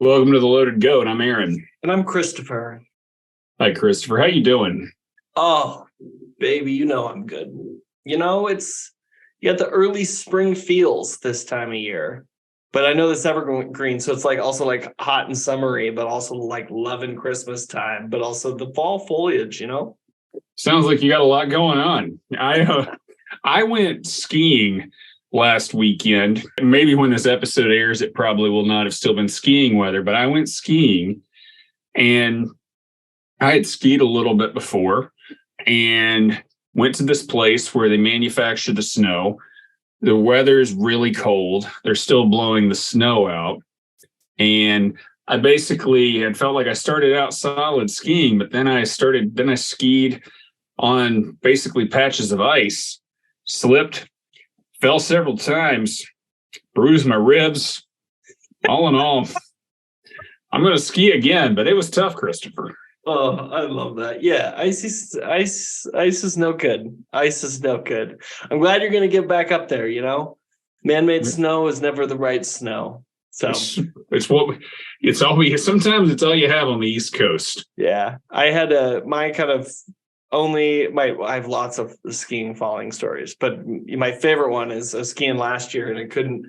Welcome to the Loaded Goat. I'm Aaron. And I'm Christopher. Hi, Christopher. How you doing? Oh, baby, you know I'm good. You know, you got the early spring feels this time of year. But I know this evergreen, so it's like also like hot and summery, but also like loving Christmas time, but also the fall foliage, you know? Sounds like you got a lot going on. I went skiing last weekend. Maybe when this episode airs, it probably will not have still been skiing weather, but I went skiing and I had skied a little bit before and went to this place where they manufacture the snow. The weather's really cold. They're still blowing the snow out. And I basically had felt like I started out solid skiing, but then I skied on basically patches of ice, slipped, fell several times, bruised my ribs. All in all, I'm going to ski again, but it was tough, Christopher. Oh, I love that. Yeah, ice is no good. Ice is no good. I'm glad you're going to get back up there, you know? Man-made snow is never the right snow. So sometimes it's all you have on the East Coast. Yeah. I had I have lots of skiing falling stories, but my favorite one is skiing last year, and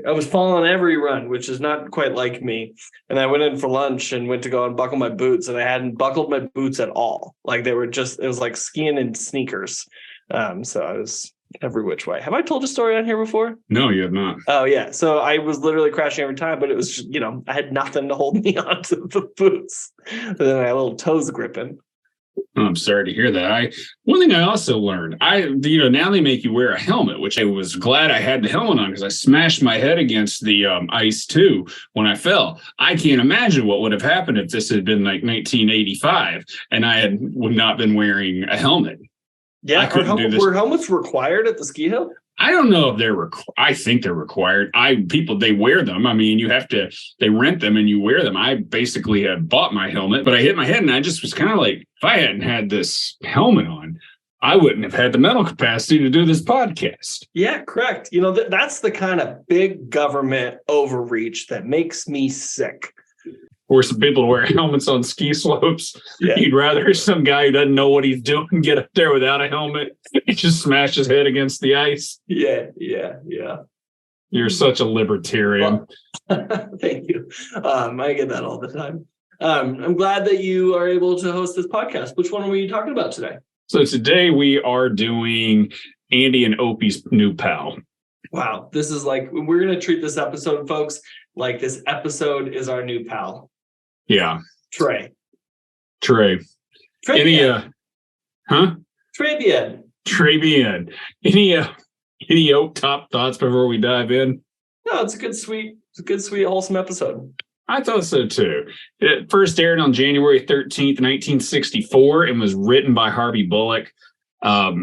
I was falling every run, which is not quite like me. And I went in for lunch and went to go and buckle my boots, and I hadn't buckled my boots at all. Like it was like skiing in sneakers. So I was every which way. Have I told a story on here before? No, you have not. Oh yeah. So I was literally crashing every time, but it was, I had nothing to hold me onto the boots. And then I had little toes gripping. I'm sorry to hear that. One thing I also learned, now they make you wear a helmet, which I was glad I had the helmet on because I smashed my head against the ice too when I fell. I can't imagine what would have happened if this had been like 1985 and I would not been wearing a helmet. Yeah, were helmets required at the ski hill? I don't know if I think they're required. They wear them. I mean, they rent them and you wear them. I basically had bought my helmet, but I hit my head and I just was kind of like, if I hadn't had this helmet on, I wouldn't have had the mental capacity to do this podcast. Yeah, correct. That's the kind of big government overreach that makes me sick. Or some people wear helmets on ski slopes. Yeah. You'd rather some guy who doesn't know what he's doing get up there without a helmet. He just smash his head against the ice. Yeah. You're such a libertarian. Well, thank you. I get that all the time. I'm glad that you are able to host this podcast. Which one were you talking about today? So today we are doing Andy and Opie's new pal. Wow. This is like, we're going to treat this episode, folks, like this episode is our new pal. Yeah. Trey. Trebian. Any top thoughts before we dive in? No, it's a good, sweet, wholesome episode. I thought so too. It first aired on January 13th, 1964, and was written by Harvey Bullock.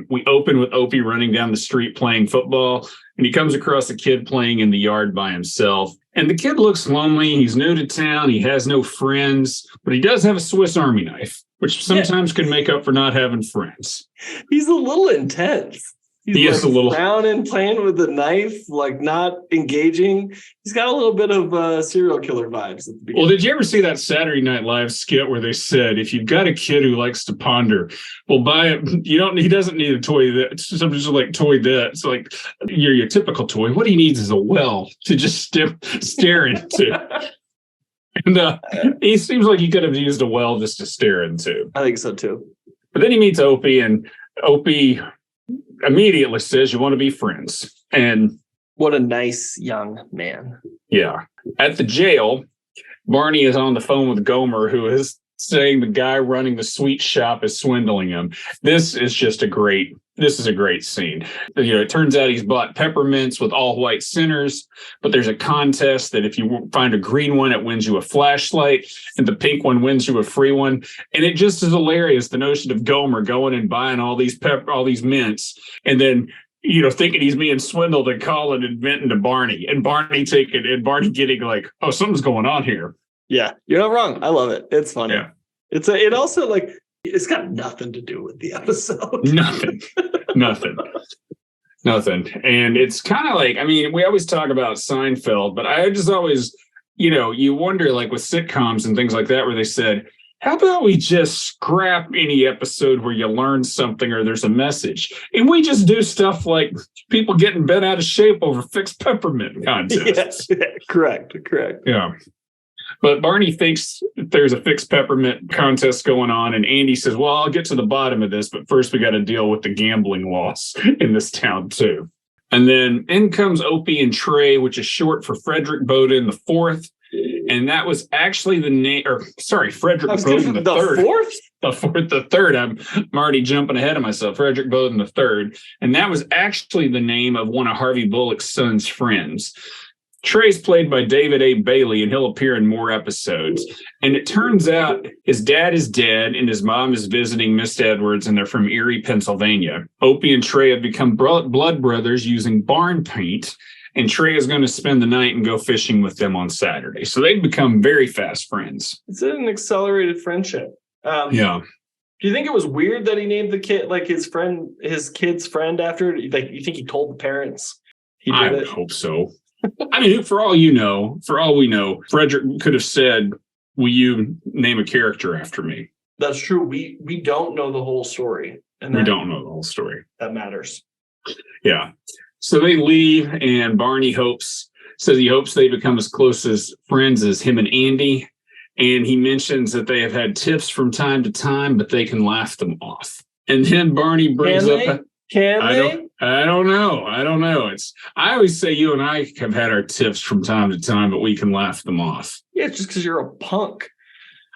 We open with Opie running down the street playing football, and he comes across a kid playing in the yard by himself. And the kid looks lonely. He's new to town. He has no friends, but he does have a Swiss Army knife, which sometimes can make up for not having friends. He's a little intense. He is a little down and playing with the knife, like not engaging. He's got a little bit of serial killer vibes at the beginning. Well, did you ever see that Saturday Night Live skit where they said, if you've got a kid who likes to ponder, well, buy it. He doesn't need a toy that something just like toy that. It's like your typical toy. What he needs is a well to just stare into. And he seems like he could have used a well just to stare into. I think so too. But then he meets Opie, and Opie immediately says, you want to be friends. And what a nice young man. Yeah. At the jail, Barney is on the phone with Gomer, who is saying the guy running the sweet shop is swindling him. This is a great scene. It turns out he's bought peppermints with all white centers, but there's a contest that if you find a green one, it wins you a flashlight, and the pink one wins you a free one. And it just is hilarious, the notion of Gomer going and buying all these mints, and then thinking he's being swindled and calling and venting to Barney, and Barney getting like, oh, something's going on here. Yeah, you're not wrong. I love it. It's funny. Yeah. It also like it's got nothing to do with the episode. Nothing. And it's kind of like, we always talk about Seinfeld, but I just always you wonder, like with sitcoms and things like that, where they said, how about we just scrap any episode where you learn something or there's a message, and we just do stuff like people getting bent out of shape over fixed peppermint contests. Yes, correct. Yeah. But Barney thinks there's a fixed peppermint contest going on, and Andy says, well, I'll get to the bottom of this, but first we got to deal with the gambling laws in this town, too. And then in comes Opie and Trey, which is short for Frederick Bowden the Fourth. And that was actually the name, Frederick Bowden the Third. The third. I'm already jumping ahead of myself. Frederick Bowden the Third. And that was actually the name of one of Harvey Bullock's son's friends. Trey's played by David A. Bailey, and he'll appear in more episodes. And it turns out his dad is dead, and his mom is visiting Miss Edwards, and they're from Erie, Pennsylvania. Opie and Trey have become blood brothers using barn paint, and Trey is going to spend the night and go fishing with them on Saturday. So they've become very fast friends. It's an accelerated friendship. Yeah. Do you think it was weird that he named the kid, like his kid's friend after? Like, you think he told the parents he did I would hope so. I mean, for all we know, Frederick could have said, will you name a character after me? That's true. We don't know the whole story. And we don't know the whole story. That matters. Yeah. So they leave, and Barney says he hopes they become as close as friends as him and Andy. And he mentions that they have had tiffs from time to time, but they can laugh them off. And then Barney brings up... I don't know. I always say you and I have had our tiffs from time to time, but we can laugh them off. Yeah, it's just because you're a punk.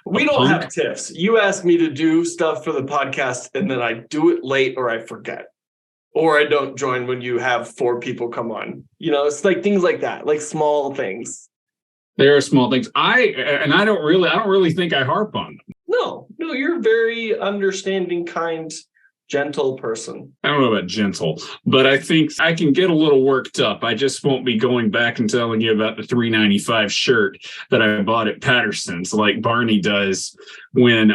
We don't have tiffs. You ask me to do stuff for the podcast, and then I do it late, or I forget, or I don't join when you have 4 people come on. It's like things like that, like small things. There are small things. I don't really think I harp on them. No, you're a very understanding, kind, gentle person. I don't know about gentle, but I think I can get a little worked up. I just won't be going back and telling you about the $3.95 shirt that I bought at Patterson's, like Barney does when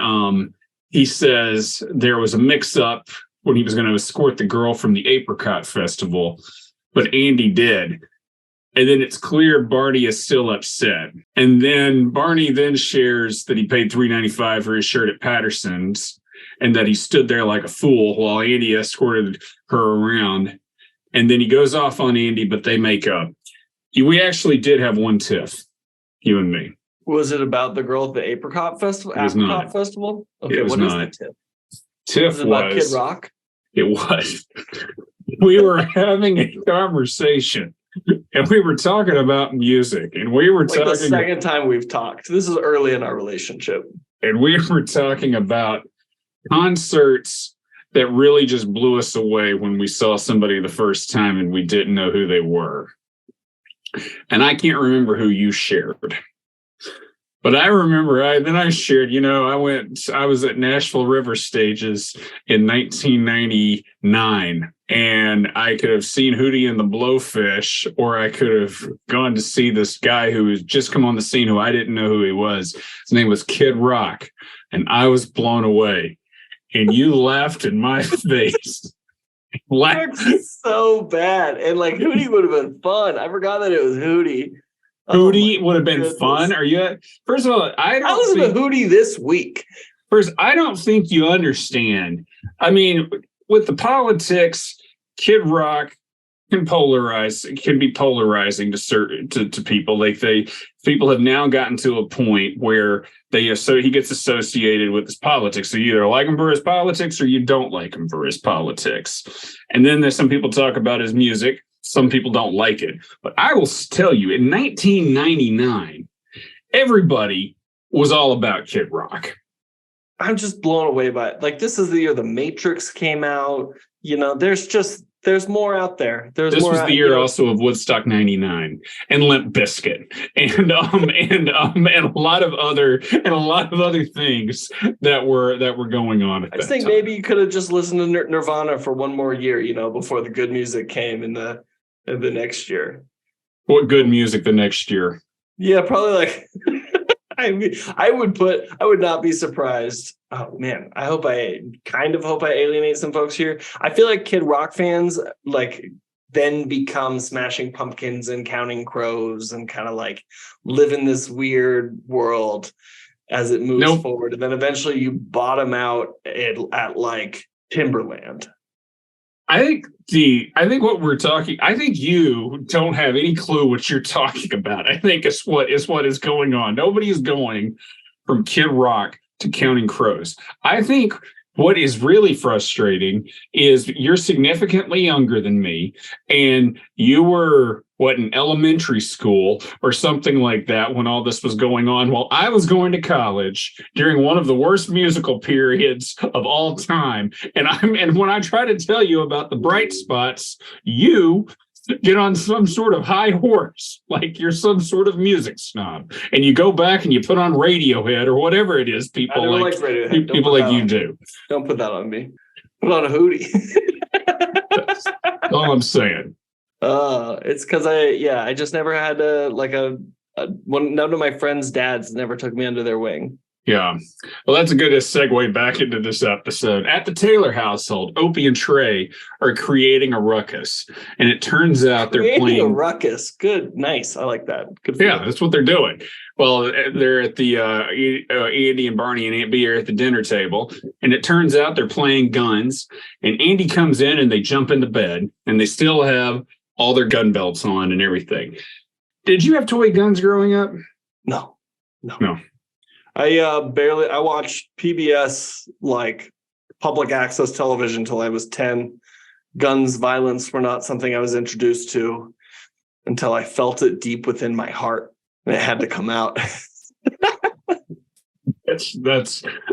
he says there was a mix-up when he was going to escort the girl from the Apricot Festival, but Andy did. And then it's clear Barney is still upset. And then Barney then shares that he paid $3.95 for his shirt at Patterson's, and that he stood there like a fool while Andy escorted her around. And then he goes off on Andy, but they make up. We actually did have one tiff, you and me. Was it about the girl at the Apricot Festival? It was not. Festival? Okay, it was not. Is the tiff? Tiff was it about Kid Rock? It was. We were having a conversation, and we were talking about music, and we were talking... the second time we've talked. This is early in our relationship. And we were talking about concerts that really just blew us away when we saw somebody the first time and we didn't know who they were. And I can't remember who you shared. But I remember I shared, I was at Nashville River Stages in 1999, and I could have seen Hootie and the Blowfish, or I could have gone to see this guy who was just come on the scene who I didn't know who he was. His name was Kid Rock, and I was blown away. And you laughed in my face. That's so bad. And like Hootie would have been fun. I forgot that it was Hootie. Hootie would have been fun. Are you? First of all, I was a Hootie this week. First, I don't think you understand. I mean, with the politics, Kid Rock can be polarizing to people. Like people have now gotten to a point where he gets associated with his politics. So you either like him for his politics or you don't like him for his politics. And then there's some people talk about his music. Some people don't like it. But I will tell you, in 1999, everybody was all about Kid Rock. I'm just blown away by it. Like, this is the year The Matrix came out. There's more out there. This was the year also of Woodstock '99 and Limp Bizkit and a lot of other things that were going on at that time. I think maybe you could have just listened to Nirvana for one more year, before the good music came in the next year. What good music the next year? Yeah, probably like I would not be surprised. Oh man, I hope I alienate some folks here. I feel like Kid Rock fans, like, then become Smashing Pumpkins and Counting Crows and kind of like live in this weird world as it moves forward. And then eventually you bottom out at like Timberland. I think what we're talking, I think you don't have any clue what you're talking about. I think it's what is going on. Nobody is going from Kid Rock to Counting Crows. I think what is really frustrating is you're significantly younger than me, and you were, in elementary school or something like that when all this was going on, while I was going to college during one of the worst musical periods of all time. And when I try to tell you about the bright spots, you get on some sort of high horse, like you're some sort of music snob, and you go back and you put on Radiohead or whatever it is people like you do. Don't put that on me. Put on a Hootie. That's all I'm saying. It's because I just never had none of my friends' dads never took me under their wing. Yeah. Well, that's a good segue back into this episode. At the Taylor household, Opie and Trey are creating a ruckus. And it turns out they're playing a ruckus. Good. Nice. I like that. Good. Yeah, that's what they're doing. Well, they're at the Andy and Barney and Aunt B are at the dinner table. And it turns out they're playing guns. And Andy comes in and they jump into bed. And they still have all their gun belts on and everything. Did you have toy guns growing up? No. I watched PBS, like public access television, until I was 10. Guns, violence were not something I was introduced to until I felt it deep within my heart, and it had to come out.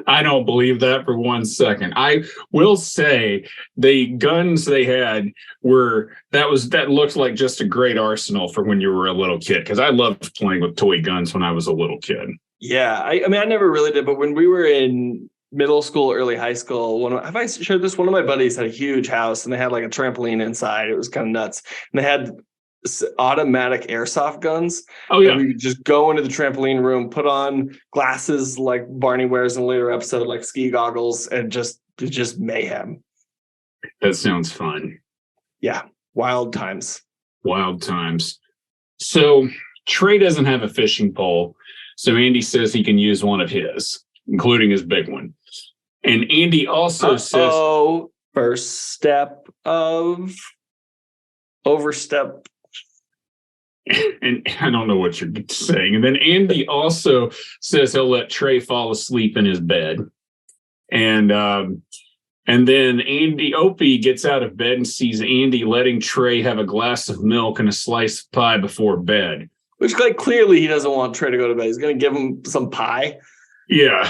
I don't believe that for 1 second. I will say the guns they had that looked like just a great arsenal for when you were a little kid, because I loved playing with toy guns when I was a little kid. Yeah, I mean, I never really did, but when we were in middle school, early high school, have I shared this? One of my buddies had a huge house, and they had like a trampoline inside. It was kind of nuts. And they had automatic airsoft guns. Oh, yeah. And we could just go into the trampoline room, put on glasses like Barney wears in a later episode, like ski goggles, and just mayhem. That sounds fun. Yeah, wild times. Wild times. So Trey doesn't have a fishing pole. So Andy says he can use one of his, including his big one. And Andy also says... first step of overstep. And I don't know what you're saying. And then Andy also says he'll let Trey fall asleep in his bed. And then Opie gets out of bed and sees Andy letting Trey have a glass of milk and a slice of pie before bed. Which, like, clearly he doesn't want Trey to go to bed. He's going to give him some pie. Yeah.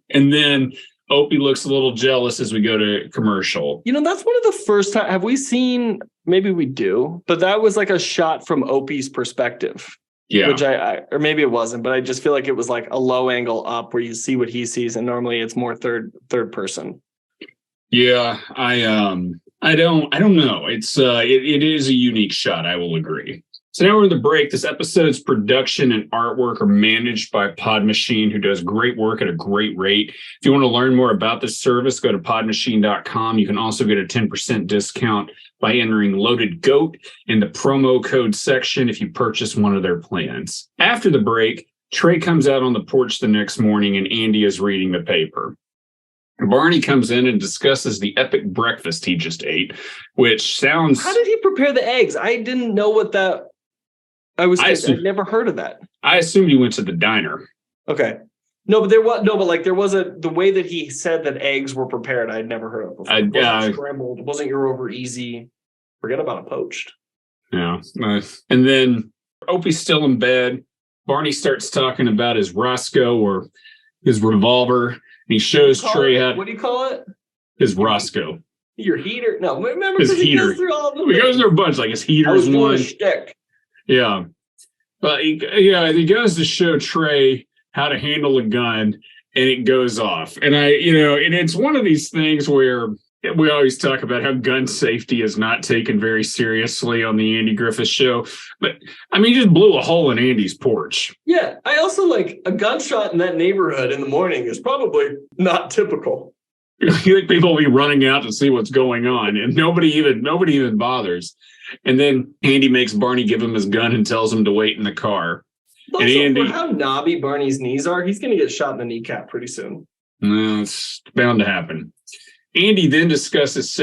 And then Opie looks a little jealous as we go to commercial. You know, that's one of the first time. Have we seen, maybe we do, but that was like a shot from Opie's perspective. Yeah. Which or maybe it wasn't, but I just feel like it was like a low angle up where you see what he sees. And normally it's more third person. Yeah. I don't know. It's it is a unique shot. I will agree. So now we're in the break. This episode's production and artwork are managed by Pod Machine, who does great work at a great rate. If you want to learn more about this service, go to podmachine.com. You can also get a 10% discount by entering Loaded Goat in the promo code section if you purchase one of their plans. After the break, Trey comes out on the porch the next morning and Andy is reading the paper. Barney comes in and discusses the epic breakfast he just ate, which sounds... How did he prepare the eggs? I didn't know what that... I'd never heard of that. I assumed he went to the diner. Okay. But there was the way that he said that eggs were prepared. I'd never heard of before. It wasn't scrambled. It wasn't your over easy. Forget about a poached. Yeah. And then Opie's still in bed. Barney starts talking about his Roscoe or his revolver. And he shows Trey how. What do you call it? His Roscoe. Your heater? No, remember his heater. He goes through all of them. He goes through a bunch, like his heater is one. Shtick. Yeah. But he goes to show Trey how to handle a gun, and it goes off. And and it's one of these things where we always talk about how gun safety is not taken very seriously on the Andy Griffith Show. But I mean, he just blew a hole in Andy's porch. Yeah. I also like a gunshot in that neighborhood in the morning is probably not typical. You think people will be running out to see what's going on, and nobody even bothers. And then Andy makes Barney give him his gun and tells him to wait in the car. Also, and Andy, for how knobby Barney's knees are, he's going to get shot in the kneecap pretty soon. It's bound to happen. Andy then discusses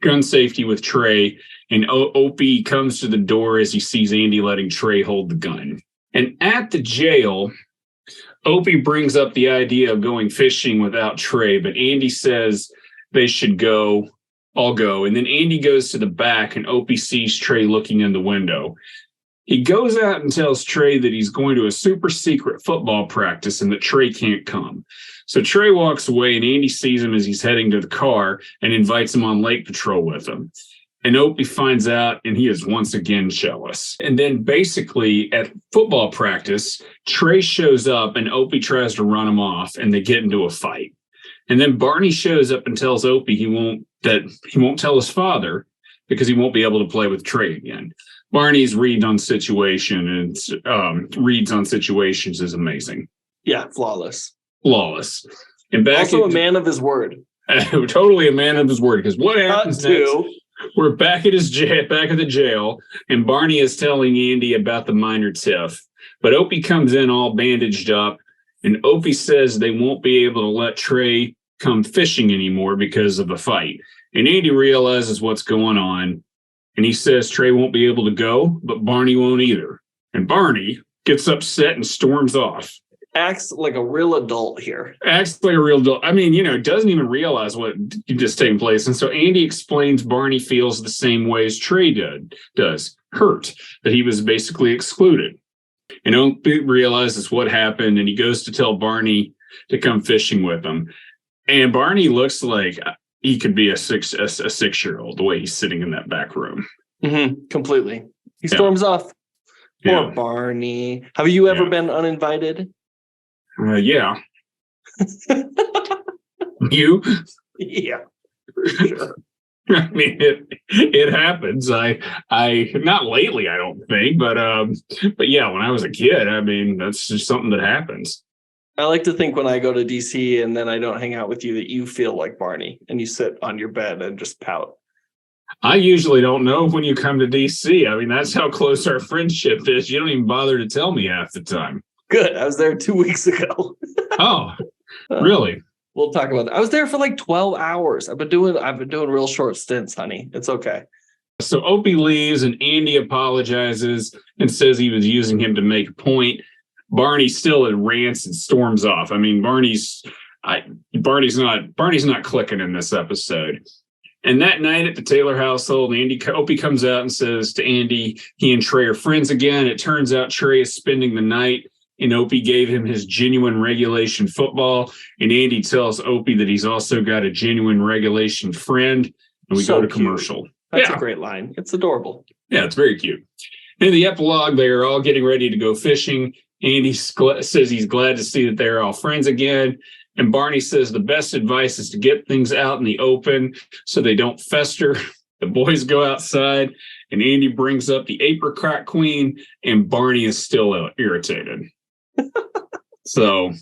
gun safety with Trey, and Opie comes to the door as he sees Andy letting Trey hold the gun. And at the jail, Opie brings up the idea of going fishing without Trey, but Andy says they should all go. And then Andy goes to the back, and Opie sees Trey looking in the window. He goes out and tells Trey that he's going to a super secret football practice and that Trey can't come. So Trey walks away, and Andy sees him as he's heading to the car and invites him on lake patrol with him. And Opie finds out, and he is once again jealous. And then basically at football practice, Trey shows up and Opie tries to run him off, and they get into a fight. And then Barney shows up and tells Opie he won't tell his father because he won't be able to play with Trey again. Barney's reads on situations is amazing. Yeah, flawless. And also a man of his word. Totally a man of his word, because what happens next? We're back at the jail, and Barney is telling Andy about the minor tiff. But Opie comes in all bandaged up, and Opie says they won't be able to let Trey come fishing anymore because of a fight. And Andy realizes what's going on, and he says Trey won't be able to go, but Barney won't either. And Barney gets upset and storms off. Acts like a real adult here. Acts like a real adult. I mean, doesn't even realize what just taking place. And so Andy explains Barney feels the same way as Trey does, hurt, that he was basically excluded. And Opie realizes what happened, and he goes to tell Barney to come fishing with him. And Barney looks like he could be a 6-year-old, the way he's sitting in that back room. Mm-hmm, completely. He storms off. Poor Barney. Have you ever been uninvited? Yeah. You? Yeah. Sure. I mean, it happens. I not lately, I don't think, but yeah, when I was a kid, I mean, that's just something that happens. I like to think when I go to DC and then I don't hang out with you that you feel like Barney and you sit on your bed and just pout. I usually don't know when you come to DC. I mean, that's how close our friendship is. You don't even bother to tell me half the time. Good. I was there 2 weeks ago. Oh, really? We'll talk about that. I was there for like 12 hours. I've been doing real short stints, honey. It's okay. So Opie leaves and Andy apologizes and says he was using him to make a point. Barney still rants and storms off. I mean, Barney's not clicking in this episode. And that night at the Taylor household, Opie comes out and says to Andy, he and Trey are friends again. It turns out Trey is spending the night, and Opie gave him his genuine regulation football. And Andy tells Opie that he's also got a genuine regulation friend. And we go to commercial. That's a great line. It's adorable. Yeah, it's very cute. In the epilogue, they are all getting ready to go fishing. Andy says he's glad to see that they're all friends again. And Barney says the best advice is to get things out in the open so they don't fester. The boys go outside, and Andy brings up the apricot queen, and Barney is still irritated. So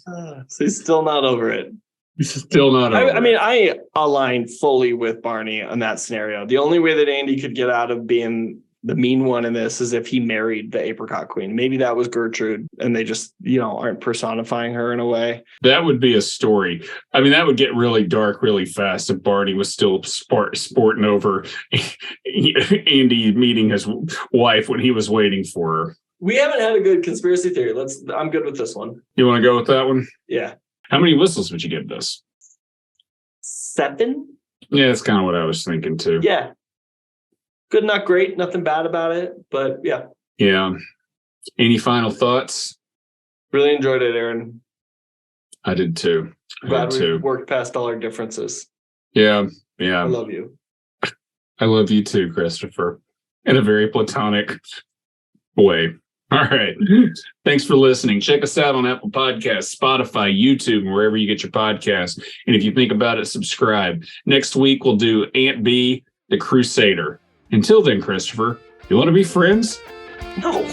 he's still not over it. He's still not over it. I mean, I align fully with Barney on that scenario. The only way that Andy could get out of being the mean one in this is if he married the apricot queen. Maybe that was Gertrude, and they just, aren't personifying her in a way. That would be a story. I mean, that would get really dark really fast if Barney was still sporting over Andy meeting his wife when he was waiting for her. We haven't had a good conspiracy theory. I'm good with this one. You want to go with that one? Yeah. How many whistles would you give this? 7? Yeah, that's kind of what I was thinking too. Yeah. Good, not great. Nothing bad about it, but yeah. Yeah. Any final thoughts? Really enjoyed it, Aaron. I did too. Glad we worked past all our differences. Yeah. I love you. I love you too, Christopher, in a very platonic way. All right. Thanks for listening. Check us out on Apple Podcasts, Spotify, YouTube, and wherever you get your podcasts. And if you think about it, subscribe. Next week, we'll do Aunt B, the Crusader. Until then, Christopher, you want to be friends? No.